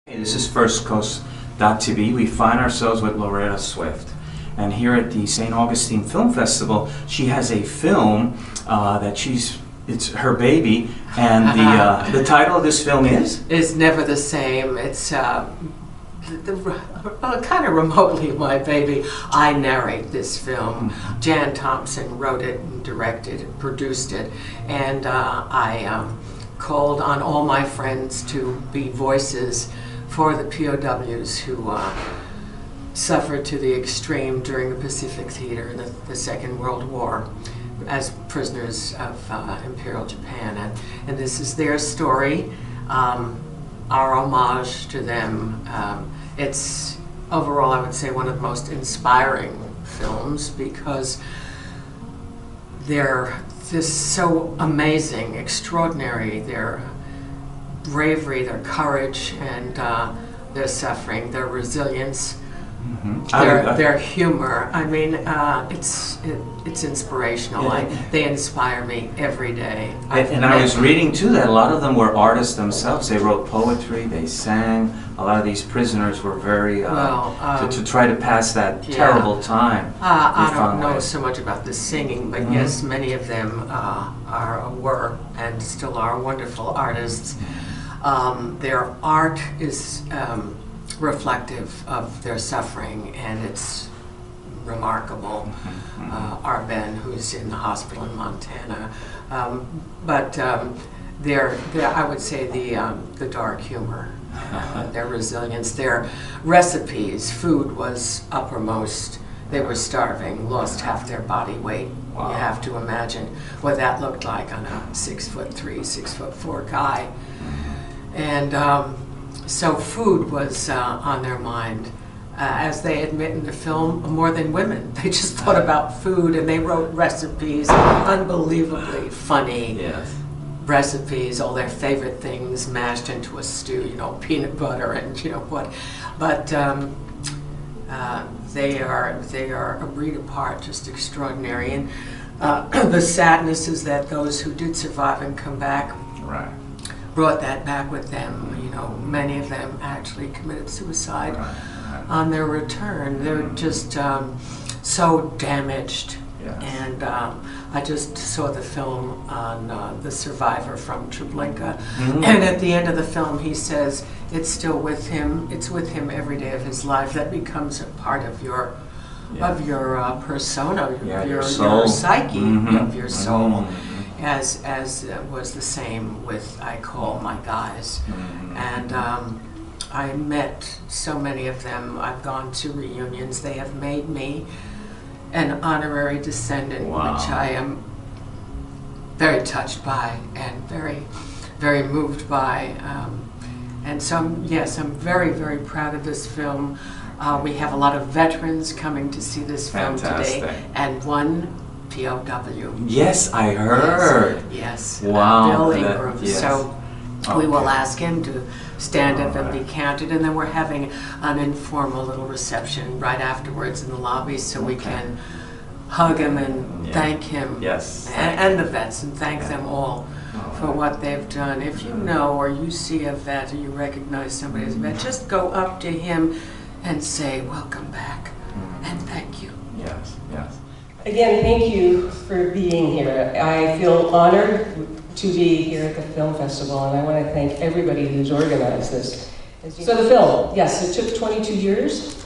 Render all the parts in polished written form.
Hey, this is FirstCoast.tv. We find ourselves with Loretta Swit. And here at the St. Augustine Film Festival, she has a film it's her baby. And the title of this film is? Is Never the Same. It's kind of remotely my baby. I narrate this film. Jan Thompson wrote it and directed it, produced it. And I called on all my friends to be voices for the POWs who suffered to the extreme during the Pacific Theater in the Second World War as prisoners of Imperial Japan. And this is their story, our homage to them. It's overall, I would say, one of the most inspiring films because they're just so amazing, extraordinary. Their bravery, their courage, and their suffering, their resilience, their humor. I mean, it's inspirational. They inspire me every day. And I was reading too that a lot of them were artists themselves. They wrote poetry, they sang. A lot of these prisoners were very to try to pass that terrible time. I don't know so much about the singing, but yes, many of them were and still are wonderful artists. Their art is reflective of their suffering, and it's remarkable. Arben, who's in the hospital in Montana, but I would say the dark humor, their resilience, their recipes. Food was uppermost. They were starving, lost half their body weight. Wow. You have to imagine what that looked like on a 6'3", 6'4" guy. And so food was on their mind. As they admit in the film, more than women. They just thought about food, and they wrote recipes, unbelievably funny recipes, all their favorite things mashed into a stew, peanut butter and what. But they are a breed apart, just extraordinary. And the sadness is that those who did survive and come back brought that back with them. Many of them actually committed suicide on their return. They're just so damaged. And I just saw the film on the survivor from Treblinka, and at the end of the film he says it's still with him. It's with him every day of his life. That becomes a part of your persona, your psyche, of your soul. As was the same with I Call My Guys. And I met so many of them. I've gone to reunions. They have made me an honorary descendant, which I am very touched by and very, very moved by. And so, I'm very, very proud of this film. We have a lot of veterans coming to see this film today, and one POW. Yes, I heard. Yes. Wow. Bill Ingram. So we will ask him to stand up and be counted, and then we're having an informal little reception right afterwards in the lobby, so we can hug him and thank him. And the vets, and thank them all for what they've done. If you know or you see a vet or you recognize somebody as a vet, just go up to him and say, "Welcome back," and thank you. Yes. Again, thank you for being here. I feel honored to be here at the film festival, and I want to thank everybody who's organized this. So the film, yes, it took 22 years.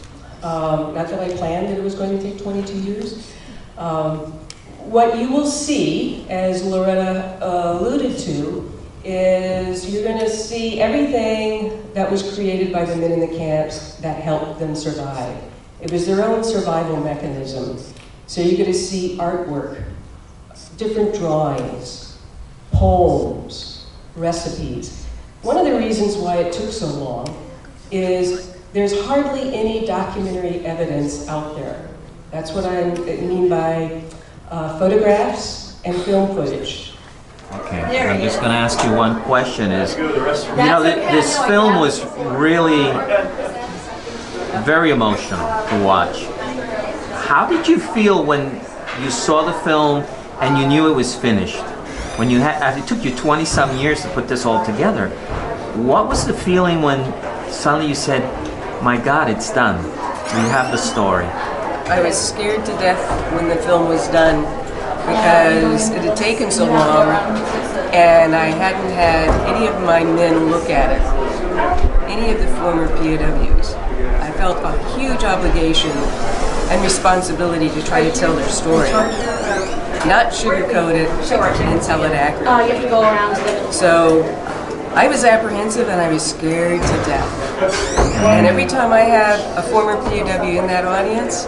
Not that I planned that it was going to take 22 years. What you will see, as Loretta alluded to, is you're going to see everything that was created by the men in the camps that helped them survive. It was their own survival mechanism. So you're going to see artwork, different drawings, poems, recipes. One of the reasons why it took so long is there's hardly any documentary evidence out there. That's what I mean by photographs and film footage. Okay, I'm just going to ask you one question is, this film was really very emotional to watch. How did you feel when you saw the film and you knew it was finished? When you had, it took you 20-some years to put this all together. What was the feeling when suddenly you said, my God, it's done. We have the story. I was scared to death when the film was done because it had taken so long and I hadn't had any of my men look at it, any of the former POWs. I felt a huge obligation and responsibility to try to tell their story, not sugarcoat it and tell it accurately. You have to go around. So I was apprehensive and I was scared to death. And every time I have a former POW in that audience,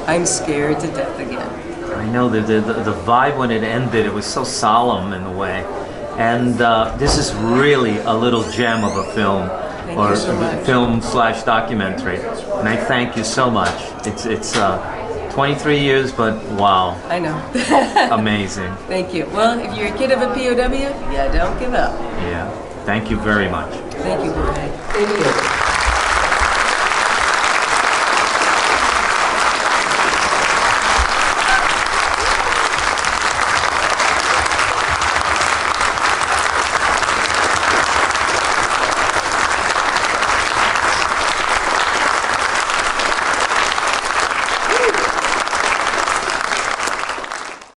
I'm scared to death again. I know the vibe when it ended, it was so solemn in a way. And this is really a little gem of a film, Thank you so much. film/documentary. And I thank you so much. It's 23 years, but wow, I know. amazing. Thank you. Well, if you're a kid of a POW, yeah, don't give up. Yeah, thank you very much. Thank you, Jorge. Thank you.